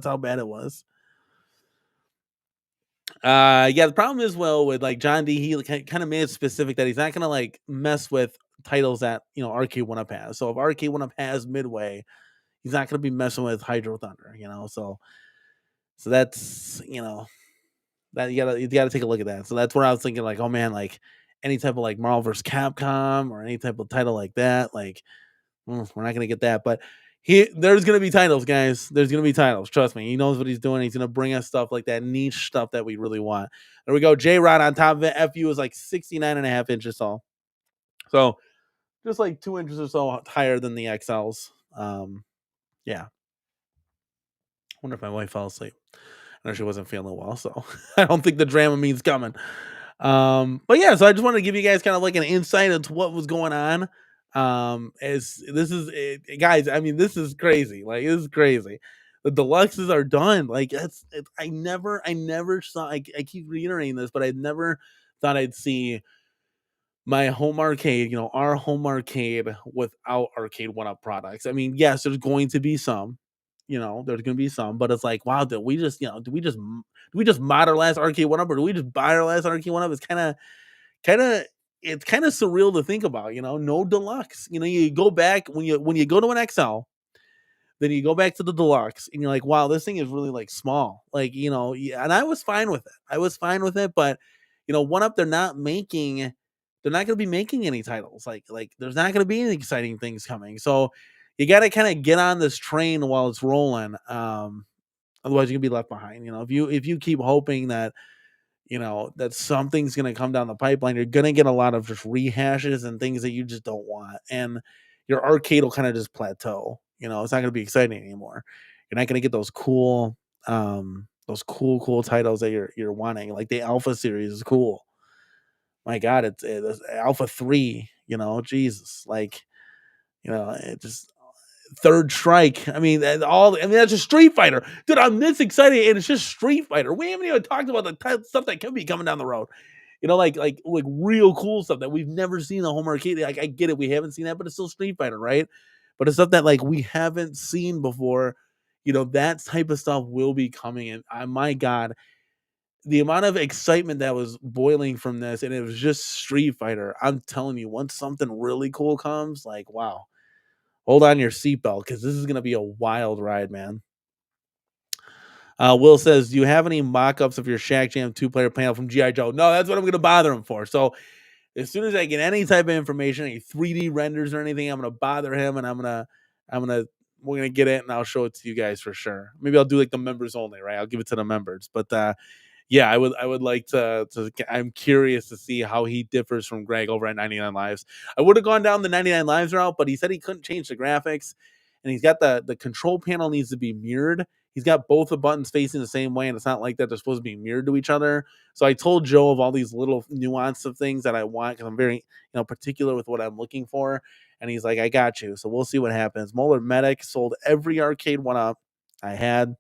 S1: Yeah, the problem is with like John D, he kind of made it specific that he's not gonna like mess with titles that Arcade One Up has. So if Arcade One Up has Midway, he's not gonna be messing with Hydro Thunder, So that's that you gotta take a look at that. So that's where I was thinking like, oh man, like any type of like Marvel vs. Capcom or any type of title like that, like we're not gonna get that. But there's gonna be titles, guys. There's gonna be titles. Trust me. He knows what he's doing. He's gonna bring us stuff like that niche stuff that we really want. There we go. J Rod on top of it. FU is like 69.5 inches tall. So just like 2 inches or so higher than the XLs. Yeah. I wonder if my wife fell asleep. I know she wasn't feeling well, so I don't think the Dramamine's coming. But yeah, so I just wanted to give you guys kind of like an insight into what was going on. As this is guys, I mean, this is crazy. Like, this is crazy. The deluxes are done. Like, I never saw. I keep reiterating this, but I never thought I'd see my home arcade, our home arcade without Arcade One Up products. I mean, yes, there's going to be some. there's gonna be some, but it's like, wow, did we just mod our last arcade one up, or do we just buy our last arcade one up? It's kind of surreal to think about, no deluxe. You go back when you go to an XL, then you go back to the deluxe, and you're like, wow, this thing is really like small. Like, yeah, and I was fine with it. But one up, they're not going to be making any titles. Like there's not going to be any exciting things coming. So you got to kind of get on this train while it's rolling. Otherwise, you can be left behind. If you keep hoping that something's going to come down the pipeline, you're going to get a lot of just rehashes and things that you just don't want. And your arcade will kind of just plateau. It's not going to be exciting anymore. You're not going to get those cool titles that you're wanting. Like the Alpha series is cool. My God, it's Alpha 3, Jesus. Like, it just Third Strike. That's just Street Fighter. Dude, I'm this excited, and it's just Street Fighter. We haven't even talked about the stuff that could be coming down the road. Like real cool stuff that we've never seen in the home arcade. Like, I get it, we haven't seen that, but it's still Street Fighter, right? But it's stuff that like we haven't seen before. That type of stuff will be coming, and my God, the amount of excitement that was boiling from this, and it was just Street Fighter. I'm telling you, once something really cool comes, like, wow, hold on your seatbelt, because this is gonna be a wild ride, man. Will says, do you have any mock-ups of your Shack Jam 2-player panel from G.I. Joe? No, that's what I'm gonna bother him for. So as soon as I get any type of information, any 3D renders or anything, I'm gonna bother him, and we're gonna get it, and I'll show it to you guys for sure. Maybe I'll do like the members only, right? I'll give it to the members. But yeah, I would like to. I'm curious to see how he differs from Greg over at 99 Lives. I would have gone down the 99 Lives route, but he said he couldn't change the graphics, and he's got the control panel needs to be mirrored. He's got both the buttons facing the same way, and it's not like that they're supposed to be mirrored to each other. So I told Joe of all these little nuance of things that I want, because I'm very particular with what I'm looking for, and he's like, I got you. So we'll see what happens. Molar Medic sold every arcade one up. I had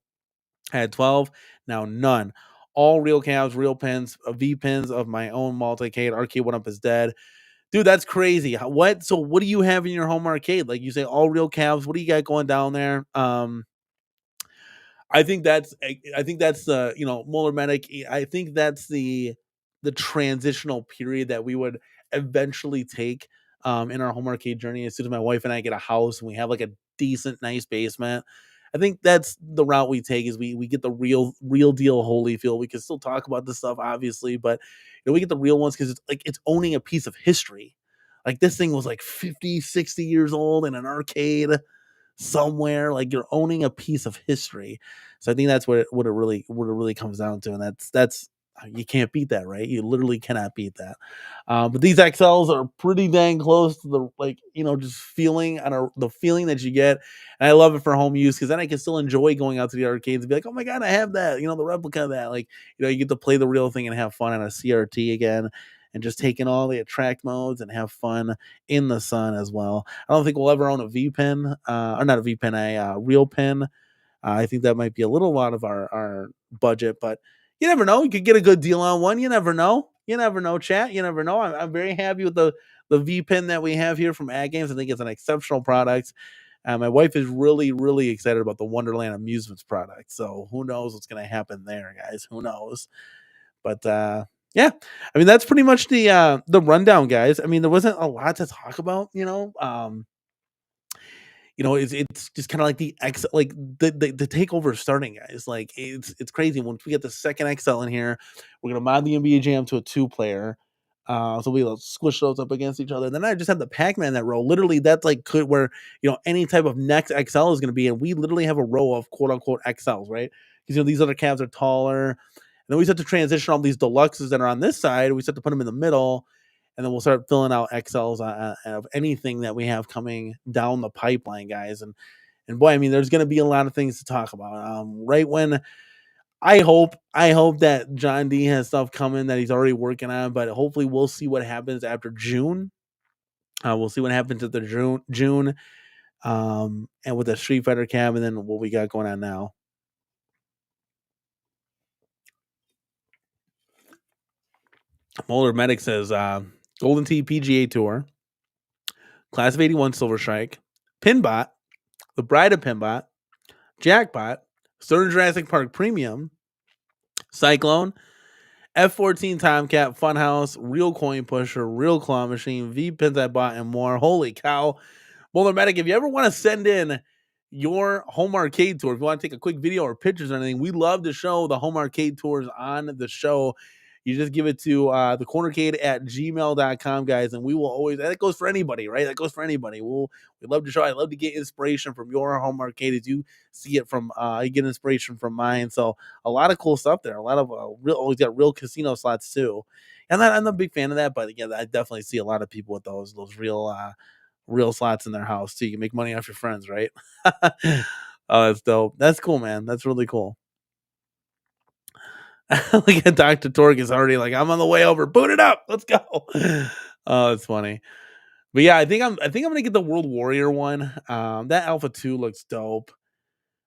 S1: 12, now none. All real calves, real pins, V pins of my own multi-cade. Arcade one up is dead. Dude, that's crazy. What? So what do you have in your home arcade? Like, you say all real calves. What do you got going down there? I think that's the Molar Medic. I think that's the transitional period that we would eventually take in our home arcade journey. As soon as my wife and I get a house and we have like a decent, nice basement, I think that's the route we take. Is we get the real deal Holyfield. We can still talk about this stuff, obviously, but we get the real ones, because it's owning a piece of history. Like, this thing was like 50, 60 years old in an arcade somewhere. Like, you're owning a piece of history. So I think that's what it really comes down to, and that's you can't beat that, right? You literally cannot beat that. But these XLs are pretty dang close to the, like, just feeling the feeling that you get, and I love it for home use, because then I can still enjoy going out to the arcades and be like, oh my God, I have that, the replica of that. Like, you get to play the real thing and have fun on a CRT again, and just taking all the attract modes and have fun in the sun as well. I don't think we'll ever own a V pin, or not a V pin, a real pin. I think that might be a little out of our budget, but you never know. You could get a good deal on one. You never know. You never know, chat. You never know. I'm very happy with the V pin that we have here from Ad Games. I think it's an exceptional product. My wife is really, really excited about the Wonderland Amusements product. So who knows what's going to happen there, guys? Who knows? But yeah, that's pretty much the rundown, guys. There wasn't a lot to talk about. It's just kind of like the takeover starting, guys. Like, it's crazy. Once we get the second XL in here, we're gonna mod the NBA Jam to a 2-player. So we'll squish those up against each other. Then I just have the Pac-Man that row. Literally, that's like where any type of next XL is gonna be, and we literally have a row of quote unquote XLs, right? Because these other calves are taller, and then we start to transition all these deluxes that are on this side. We start to put them in the middle, and then we'll start filling out XLs of anything that we have coming down the pipeline, guys. And boy, there's going to be a lot of things to talk about. Right when I hope that John D has stuff coming that he's already working on, but hopefully we'll see what happens after June. We'll see what happens after June, and with the Street Fighter cab, and then what we got going on now. Molar Medic says Golden Tee PGA Tour, Class of 81 Silver Strike, Pinbot, the Bride of Pinbot, Jackpot, Southern Jurassic Park Premium, Cyclone, F-14 Tomcat, Funhouse, Real Coin Pusher, Real Claw Machine, V Pins I bought, and more. Holy cow. Well, Medic, if you ever want to send in your home arcade tour, if you want to take a quick video or pictures or anything, we love to show the home arcade tours on the show. You just give it to the CornerCade at gmail.com, guys, and we will always, that goes for anybody, right? That goes for anybody. We love to show. I love to get inspiration from your home arcade as you see it from, you get inspiration from mine. So a lot of cool stuff there. A lot of always got real casino slots too. And I'm a big fan of that, but yeah, I definitely see a lot of people with those real slots in their house too. You can make money off your friends, right? Oh, that's dope. That's cool, man. That's really cool. Look at Dr. Torg is already like, I'm on the way over. Boot it up. Let's go. Oh, it's funny. But yeah, I think I'm gonna get the World Warrior one. That Alpha 2 looks dope.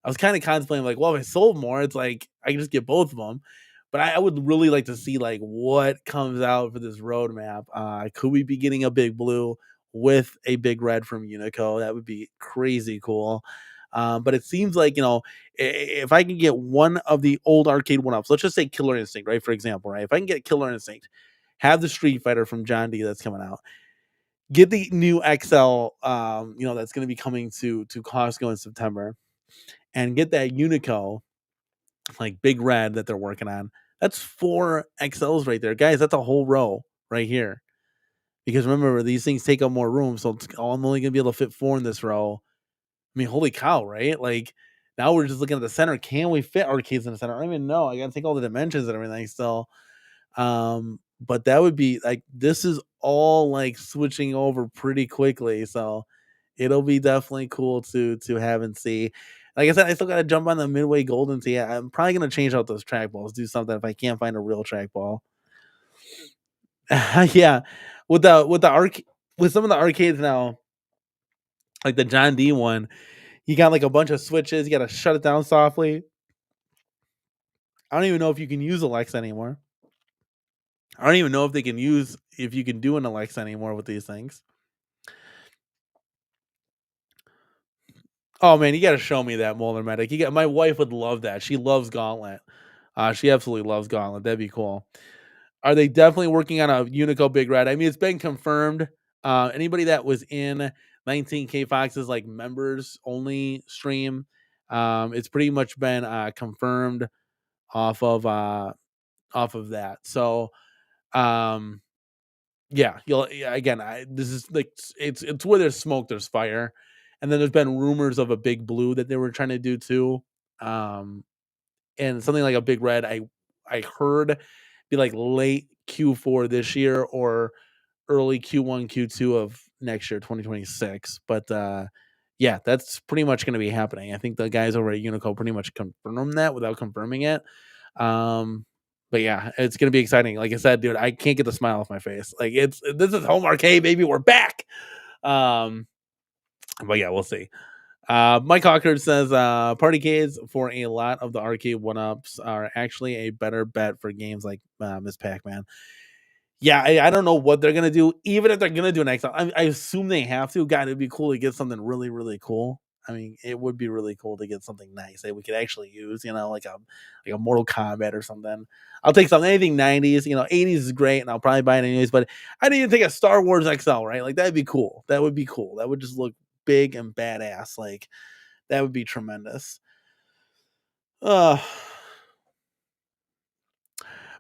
S1: I was kind of contemplating, like, well, if I sold more, it's like I can just get both of them. But I would really like to see like what comes out for this roadmap. Could we be getting a big blue with a big red from Unico? That would be crazy cool. But it seems like, if I can get one of the old arcade one ups, let's just say Killer Instinct, right? For example, right? If I can get Killer Instinct, have the Street Fighter from John D that's coming out, get the new XL, that's going to be coming to Costco in September, and get that Unico, like Big Red that they're working on. That's 4 XLs right there, guys. That's a whole row right here. Because remember, these things take up more room, so I'm only gonna be able to fit 4 in this row. I mean, holy cow, right? Like, now we're just looking at the center. Can we fit arcades in the center? I don't even know. I gotta take all the dimensions and everything still. But that would be like, this is all like switching over pretty quickly. So it'll be definitely cool to have and see. Like I said, I still gotta jump on the Midway Golden Tee. I'm probably gonna change out those trackballs, do something if I can't find a real trackball. Yeah. With some of the arcades now, like the John D one, you got like a bunch of switches, you gotta shut it down softly. I don't even know if you can use Alexa anymore. I don't even know if you can do an Alexa anymore with these things. Oh man, you got to show me that Molder Medic. My wife would love that. She loves Gauntlet. She absolutely loves Gauntlet. That'd be cool. Are they definitely working on a Unico Big Red? I mean, it's been confirmed. Anybody that was in 19K Fox's like members only stream, it's pretty much been confirmed off of that. So, um, yeah, again. This is like, it's where there's smoke, there's fire, and then there's been rumors of a big blue that they were trying to do too, and something like a big red. I heard be like late Q4 this year or early Q1 Q2 of next year, 2026. But yeah, that's pretty much going to be happening. I think the guys over at Unico pretty much confirmed that without confirming it. Um, but yeah, it's gonna be exciting. Like I said, dude, I can't get the smile off my face. Like, this is home arcade, baby. We're back. Um, but yeah, we'll see. Mike Hawker says party cades for a lot of the arcade one-ups are actually a better bet for games like Miss Pac-Man. Yeah, I don't know what they're gonna do. Even if they're gonna do an XL, I assume they have to. God, it'd be cool to get something really, really cool. I mean, it would be really cool to get something nice that we could actually use. Like a Mortal Kombat or something. I'll take something anything 90s. 80s is great, and I'll probably buy it anyways. But I need to take a Star Wars XL, right? Like, that'd be cool. That would be cool. That would just look big and badass. Like, that would be tremendous. Uh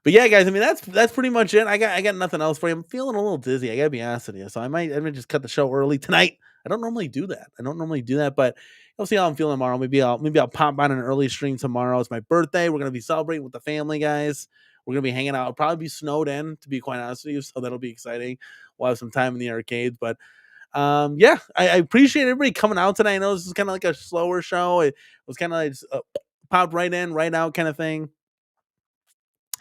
S1: But yeah, guys, I mean, that's pretty much it. I got nothing else for you. I'm feeling a little dizzy. I gotta be honest with you, so I might just cut the show early tonight. I don't normally do that. But we'll see how I'm feeling tomorrow. Maybe I'll pop on an early stream tomorrow. It's my birthday. We're gonna be celebrating with the family, guys. We're gonna be hanging out. It'll probably be snowed in, to be quite honest with you, so that'll be exciting. We'll have some time in the arcades, but yeah, I appreciate everybody coming out tonight. I know this is kind of like a slower show. It was kind of like popped right in, right out kind of thing.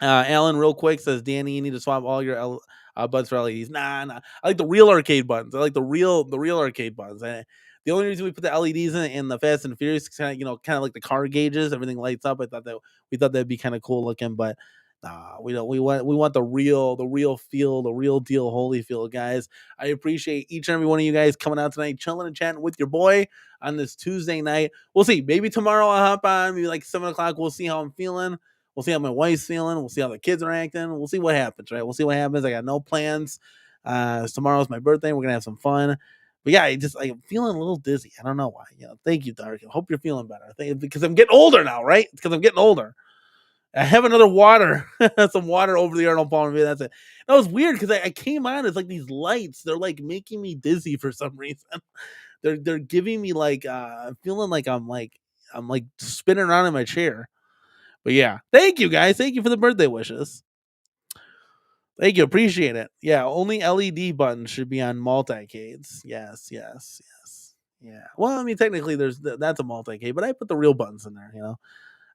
S1: Alan, real quick, says, Danny, you need to swap all your buttons for LEDs. Nah. I like the real arcade buttons. I like the real arcade buttons. The only reason we put the LEDs in the Fast and Furious, kind of like the car gauges, everything lights up. We thought that'd be kind of cool looking, but Nah, we don't. We want the real feel, the real deal Holyfield, guys. I appreciate each and every one of you guys coming out tonight, chilling and chatting with your boy on this Tuesday night. We'll see. Maybe tomorrow I'll hop on, maybe like 7 o'clock. We'll see how I'm feeling. We'll see how my wife's feeling. We'll see how the kids are acting. We'll see what happens, right? We'll see what happens. I got no plans. Tomorrow's my birthday. We're gonna have some fun. But yeah, I'm feeling a little dizzy. I don't know why. Thank you, Dark. I hope you're feeling better. I think because I'm getting older now, right? Because I'm getting older. I have another water, some water over the Arnold Palmer. Maybe that's it. That was weird because I came on. It's like these lights. They're like making me dizzy for some reason. They're giving me like I'm feeling like I'm like spinning around in my chair. But yeah, thank you guys. Thank you for the birthday wishes. Thank you, appreciate it. Yeah, only LED buttons should be on multi-cades. Yes, yes, yes. Yeah. Well, I mean, technically, that's a multi-cade, but I put the real buttons in there.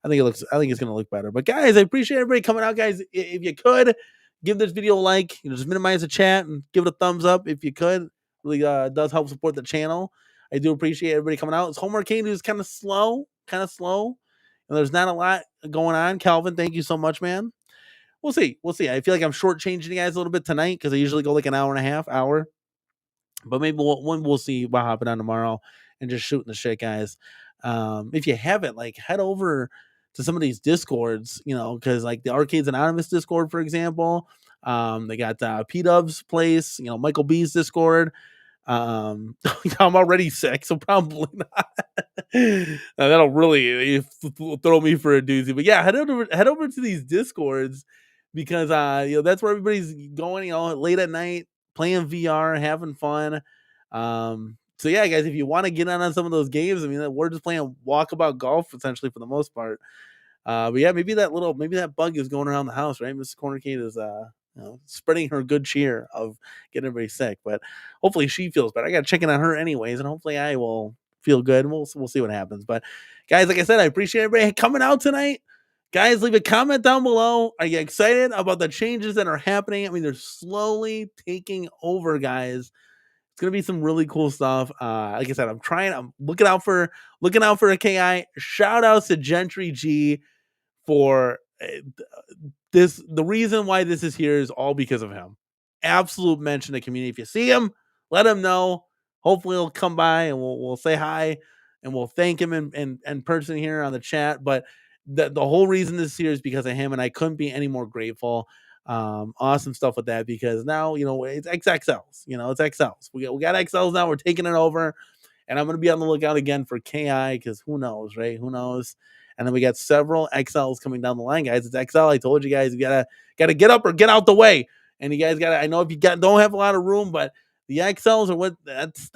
S1: I think it's gonna look better. But guys, I appreciate everybody coming out, guys. If you could give this video a like, just minimize the chat and give it a thumbs up if you could. Really does help support the channel. I do appreciate everybody coming out. It's CornerCade is kind of slow, and there's not a lot going on. Calvin, thank you so much, man. We'll see. We'll see. I feel like I'm shortchanging you guys a little bit tonight because I usually go like an hour and a half, hour. But maybe we'll see about hopping on tomorrow and just shooting the shit, guys. If you haven't, like, head over to some of these discords, because like the Arcades Anonymous Discord, for example, they got P Dub's place, Michael B's Discord. I'm already sick, so probably not. That'll really throw me for a doozy. But yeah, head over to these discords because that's where everybody's going. Late at night, playing VR, having fun. So yeah, guys, if you want to get on some of those games, I mean, we're just playing walkabout golf essentially for the most part. But yeah, maybe that bug is going around the house, right? Mrs. CornerCade is spreading her good cheer of getting everybody sick, but hopefully she feels better. I got to check in on her anyways, and hopefully I will feel good. We'll see what happens. But guys, like I said, I appreciate everybody coming out tonight. Guys, leave a comment down below. Are you excited about the changes that are happening? I mean, they're slowly taking over, guys. It's gonna be some really cool stuff. Like I said, I'm looking out for a KI. Shout outs to Gentry G for this. The reason why this is here is all because of him. Absolute mention to community. If you see him, let him know. Hopefully he'll come by and we'll say hi and we'll thank him in person here on the chat. But the whole reason this is here is because of him, and I couldn't be any more grateful. Awesome stuff with that because now it's XXLs. It's XLs. We got XLs now. We're taking it over, and I'm gonna be on the lookout again for KI because who knows, right? Who knows? And then we got several XLs coming down the line, guys. It's XL. I told you guys, you gotta get up or get out the way. And you guys gotta. I know if you don't have a lot of room, but the XLs are what that's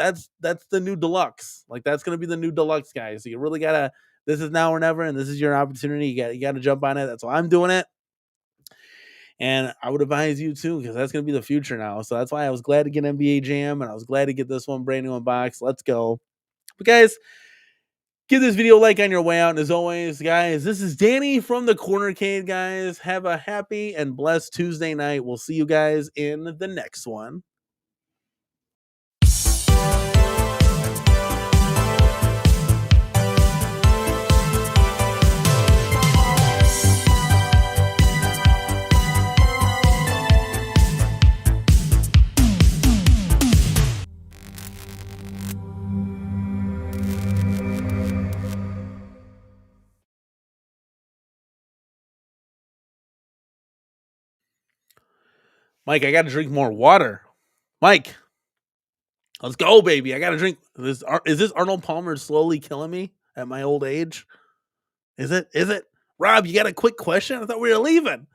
S1: the new deluxe. Like that's gonna be the new deluxe, guys. So you really gotta. This is now or never, and this is your opportunity. You gotta jump on it. That's why I'm doing it. And I would advise you too, because that's gonna be the future now. So that's why I was glad to get NBA Jam, and I was glad to get this one brand new in box. Let's go, but guys. Give this video a like on your way out. And as always, guys, this is Danny from the CornerCade, guys. Have a happy and blessed Tuesday night. We'll see you guys in the next one. Mike, I got to drink more water. Mike, let's go, baby. I got to drink. Is this Arnold Palmer slowly killing me at my old age? Is it? Rob, you got a quick question? I thought we were leaving.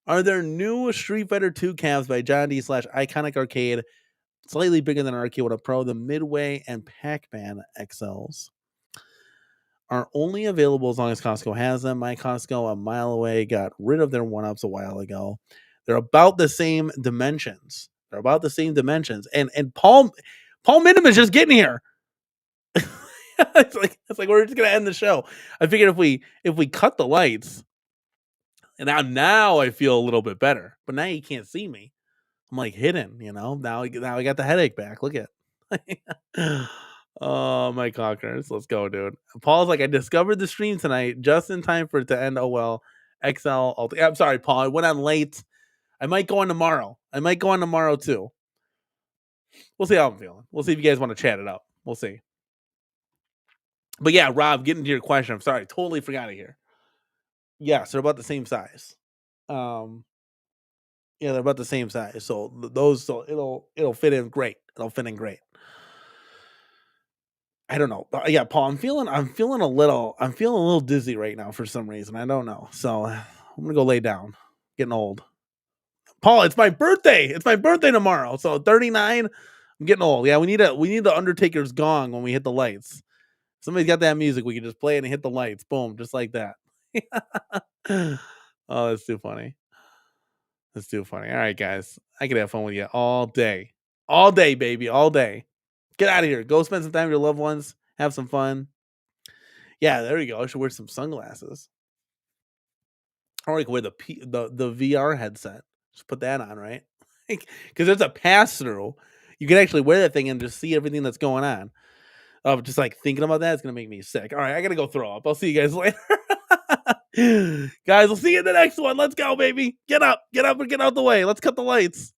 S1: Are there new Street Fighter 2 calves by John D / Iconic Arcade, slightly bigger than Arcade with a Pro, the Midway and Pac-Man XLs? Are only available as long as Costco has them. My Costco a mile away got rid of their 1-ups a while ago. They're about the same dimensions. And Paul Minham is just getting here. it's like we're just gonna end the show. I figured if we cut the lights, and now I feel a little bit better. But now you can't see me. I'm like hidden, Now I got the headache back. Look at. Oh, my cockers. Let's go, dude. Paul's like, I discovered the stream tonight just in time for it to end. Oh, well. XL. I'm sorry, Paul. I went on late. I might go on tomorrow. Too. We'll see how I'm feeling. We'll see if you guys want to chat it up. We'll see. But yeah, Rob, getting to your question. I'm sorry, totally forgot it here. Yes, they're about the same size. Yeah, they're about the same size. So it'll fit in great. I don't know. Yeah, Paul, I'm feeling a little dizzy right now for some reason. I don't know. So I'm gonna go lay down. Getting old. Paul, it's my birthday. It's my birthday tomorrow. So 39. I'm getting old. Yeah, we need the Undertaker's gong when we hit the lights. Somebody's got that music. We can just play it and hit the lights. Boom, just like that. Oh, that's too funny. That's too funny. All right, guys. I could have fun with you all day. All day, baby. All day. Get out of here. Go spend some time with your loved ones. Have some fun. Yeah, there you go. I should wear some sunglasses. Or I could wear the VR headset. Just put that on, right? Because there's a pass through. You can actually wear that thing and just see everything that's going on. Just like thinking about that is gonna make me sick. All right, I gotta go throw up. I'll see you guys later. Guys, we'll see you in the next one. Let's go, baby. Get up and get out the way. Let's cut the lights.